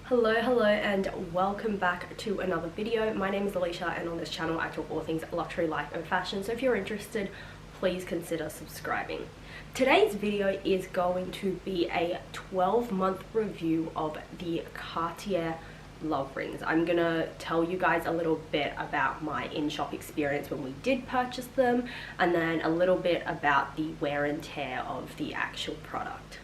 Hello and welcome back to another video. My name is Alicia and on this channel I talk all things luxury, life and fashion, so if you're interested, please consider subscribing. Today's video is going to be a 12-month review of the Cartier Love Rings. I'm gonna tell you guys a little bit about my in-shop experience when we did purchase them, and then a little bit about the wear and tear of the actual product.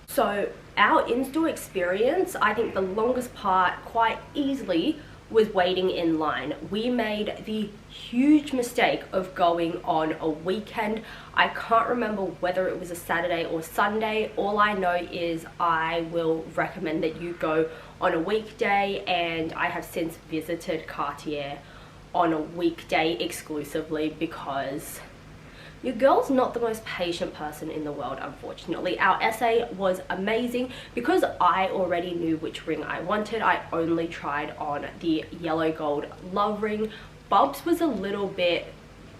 So our in-store experience, I think the longest part quite easily was waiting in line. We made the huge mistake of going on a weekend. I can't remember whether it was a Saturday or Sunday. All I know is I will recommend that you go on a weekday, and I have since visited Cartier on a weekday exclusively because your girl's not the most patient person in the world, unfortunately. Our essay was amazing. Because I already knew which ring I wanted, I only tried on the yellow gold love ring. Bubs was a little bit,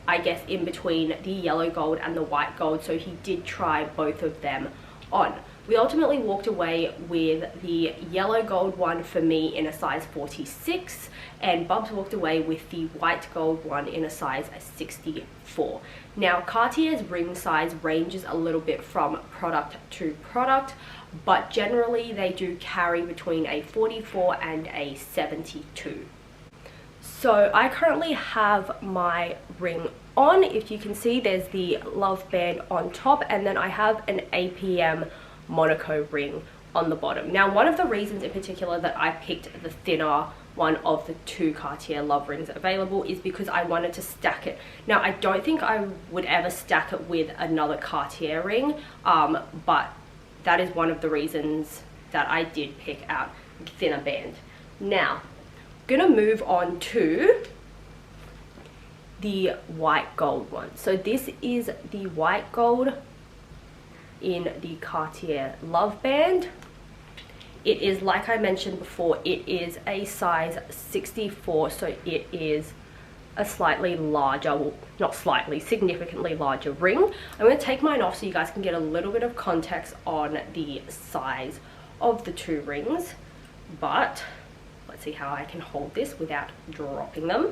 I guess, in between the yellow gold and the white gold, so he did try both of them on. We ultimately walked away with the yellow gold one for me in a size 46, and Bubs walked away with the white gold one in a size 64. Now, Cartier's ring size ranges a little bit from product to product, but generally they do carry between a 44 and a 72. So I currently have my ring on. If you can see, there's the love band on top, and then I have an APM Monaco ring on the bottom. Now, one of the reasons in particular that I picked the thinner one of the two Cartier love rings available is because I wanted to stack it. Now, I don't think I would ever stack it with another Cartier ring, but that is one of the reasons that I did pick out the thinner band. Now, I'm gonna move on to the white gold one. So this is the white gold in the Cartier love band. It is, like I mentioned before, it is a size 64, so it is a slightly larger, well, not slightly, significantly larger ring. I'm going to take mine off so you guys can get a little bit of context on the size of the two rings, but let's see how I can hold this without dropping them.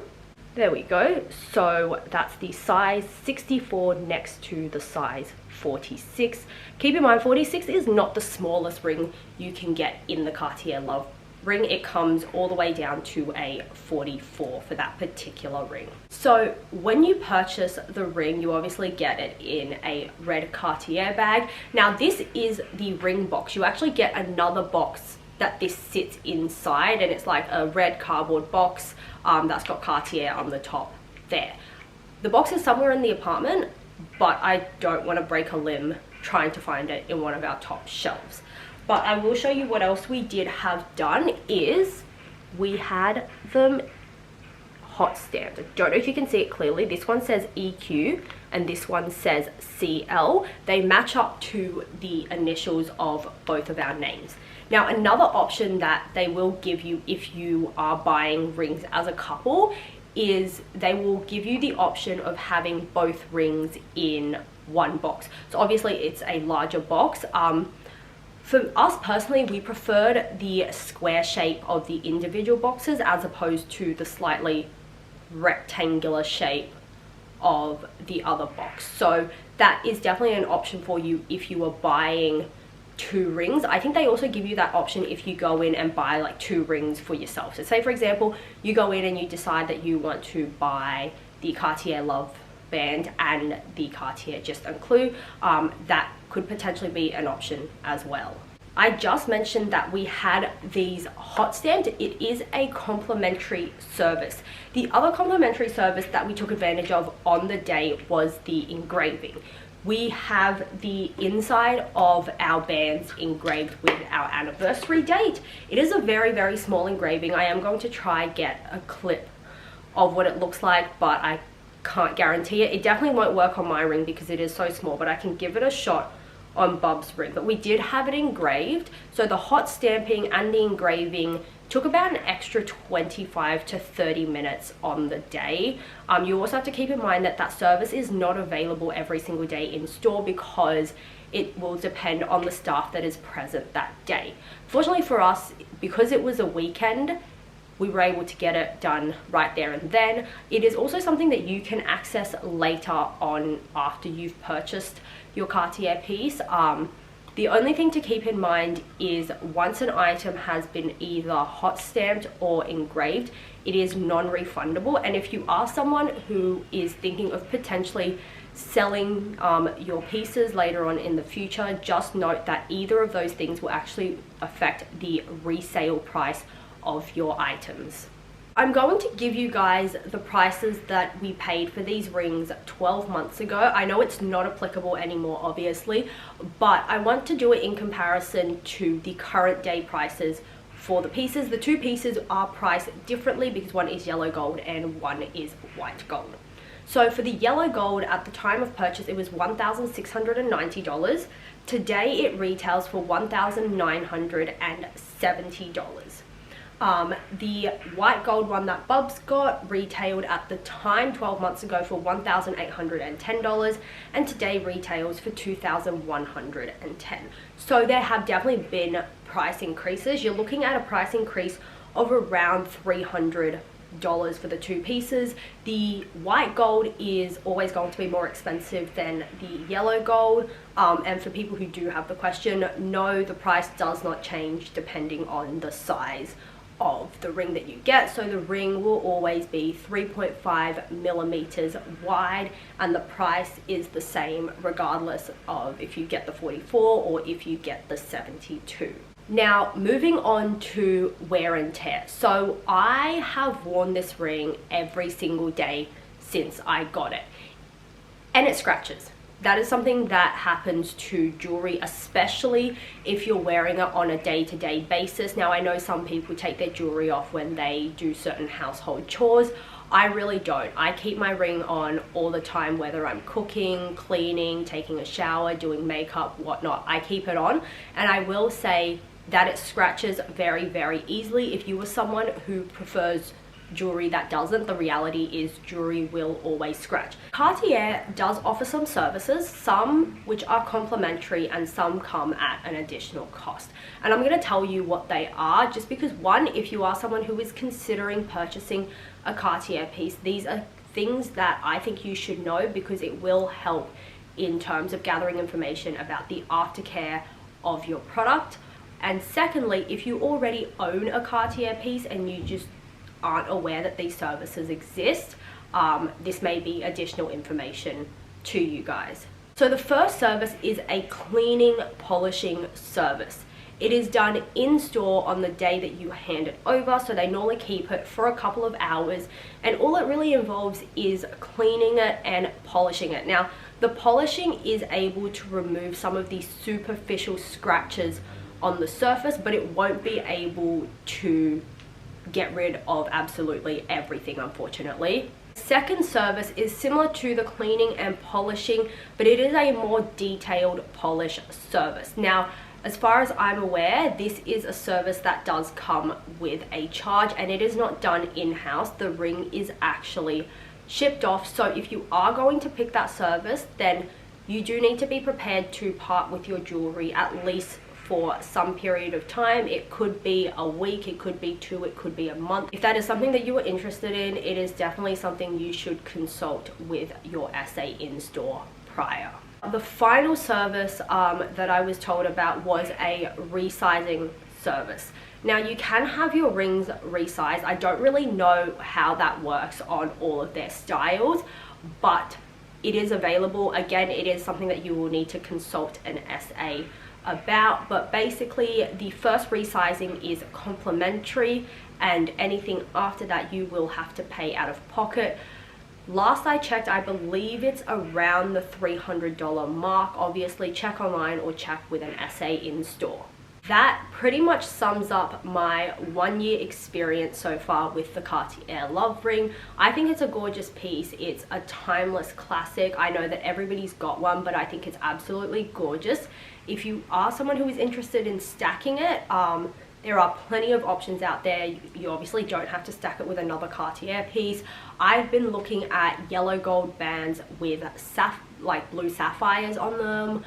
There we go. So that's the size 64 next to the size 46. Keep in mind, 46 is not the smallest ring you can get in the Cartier Love Ring. It comes all the way down to a 44 for that particular ring. So when you purchase the ring, you obviously get it in a red Cartier bag. Now, this is the ring box. You actually get another box that this sits inside, and it's like a red cardboard box that's got Cartier on the top there. The box is somewhere in the apartment, but I don't want to break a limb trying to find it in one of our top shelves. But I will show you what else we did have done is we had them hot stamped. I don't know if you can see it clearly. This one says EQ and this one says CL. They match up to the initials of both of our names. Now, another option that they will give you if you are buying rings as a couple is they will give you the option of having both rings in one box. So obviously it's a larger box. For us personally, we preferred the square shape of the individual boxes as opposed to the slightly rectangular shape of the other box. So that is definitely an option for you if you are buying two rings. I think they also give you that option if you go in and buy like two rings for yourself. So say, for example, you go in and you decide that you want to buy the Cartier Love Band and the Cartier Just Un Clou, that could potentially be an option as well. I just mentioned that we had these hot stamped. It is a complimentary service. The other complimentary service that we took advantage of on the day was the engraving. We have the inside of our bands engraved with our anniversary date. It is a very, very small engraving. I am going to try get a clip of what it looks like, but I can't guarantee it. It definitely won't work on my ring because it is so small, but I can give it a shot on Bub's ring. But we did have it engraved, so the hot stamping and the engraving took about an extra 25 to 30 minutes on the day. You also have to keep in mind that that service is not available every single day in store because It will depend on the staff that is present that day. Fortunately for us, because it was a weekend, we were able to get it done right there and then. It is also something that you can access later on after you've purchased your Cartier piece. The only thing to keep in mind is once an item has been either hot stamped or engraved, it is non-refundable. And if you are someone who is thinking of potentially selling your pieces later on in the future, just note that either of those things will actually affect the resale price of your items. I'm going to give you guys the prices that we paid for these rings 12 months ago. I know it's not applicable anymore, obviously, but I want to do it in comparison to the current day prices for the pieces. The two pieces are priced differently because one is yellow gold and one is white gold. So for the yellow gold, at the time of purchase, it was $1,690. Today it retails for $1,970. The white gold one that Bubs got retailed at the time 12 months ago for $1,810, and today retails for $2,110. So there have definitely been price increases. You're looking at a price increase of around $300 for the two pieces. The white gold is always going to be more expensive than the yellow gold, and for people who do have the question, no, the price does not change depending on the size of the ring that you get. So the ring will always be 3.5 millimeters wide, and the price is the same regardless of if you get the 44 or if you get the 72. Now, moving on to wear and tear. So I have worn this ring every single day since I got it, and it scratches. That is something that happens to jewelry, especially if you're wearing it on a day-to-day basis. Now, I know some people take their jewelry off when they do certain household chores. I really don't. I keep my ring on all the time, whether I'm cooking, cleaning, taking a shower, doing makeup, whatnot. I keep it on, and I will say that it scratches very, very easily. If you are someone who prefers jewelry that doesn't, the reality is jewelry will always scratch. Cartier does offer some services, some which are complimentary and some come at an additional cost. And I'm going to tell you what they are, just because one, if you are someone who is considering purchasing a Cartier piece, these are things that I think you should know because it will help in terms of gathering information about the aftercare of your product. And secondly, if you already own a Cartier piece and you just aren't aware that these services exist, this may be additional information to you guys. So the first service is a cleaning polishing service. It is done in store on the day that you hand it over, so they normally keep it for a couple of hours, and all it really involves is cleaning it and polishing it. Now, the polishing is able to remove some of these superficial scratches on the surface, but it won't be able to get rid of absolutely everything, unfortunately. Second service is similar to the cleaning and polishing, but it is a more detailed polish service. Now, as far as I'm aware, this is a service that does come with a charge, and it is not done in-house. The ring is actually shipped off. So if you are going to pick that service, then you do need to be prepared to part with your jewelry at least for some period of time. It could be a week, it could be 2, it could be a month. If that is something that you are interested in, it is definitely something you should consult with your SA in-store prior. The final service that I was told about was a resizing service. Now, you can have your rings resized. I don't really know how that works on all of their styles, but it is available. Again, it is something that you will need to consult an SA about, but basically the first resizing is complimentary, and anything after that you will have to pay out of pocket. Last I checked, I believe it's around the $300 mark. Obviously, check online or check with an SA in store. That pretty much sums up my 1-year experience so far with the Cartier Love Ring. I think it's a gorgeous piece. It's a timeless classic. I know that everybody's got one, but I think it's absolutely gorgeous. If you are someone who is interested in stacking it, there are plenty of options out there. You obviously don't have to stack it with another Cartier piece. I've been looking at yellow gold bands with blue sapphires on them.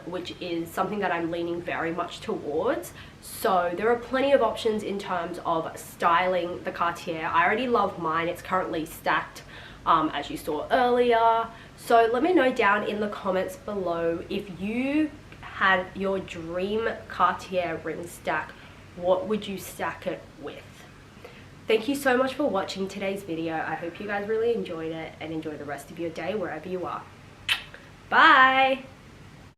which is something that I'm leaning very much towards. So there are plenty of options in terms of styling the Cartier. I already love mine. It's currently stacked, as you saw earlier. So let me know down in the comments below, if you had your dream Cartier ring stack, what would you stack it with? Thank you so much for watching today's video. I hope you guys really enjoyed it, and enjoy the rest of your day wherever you are. Bye!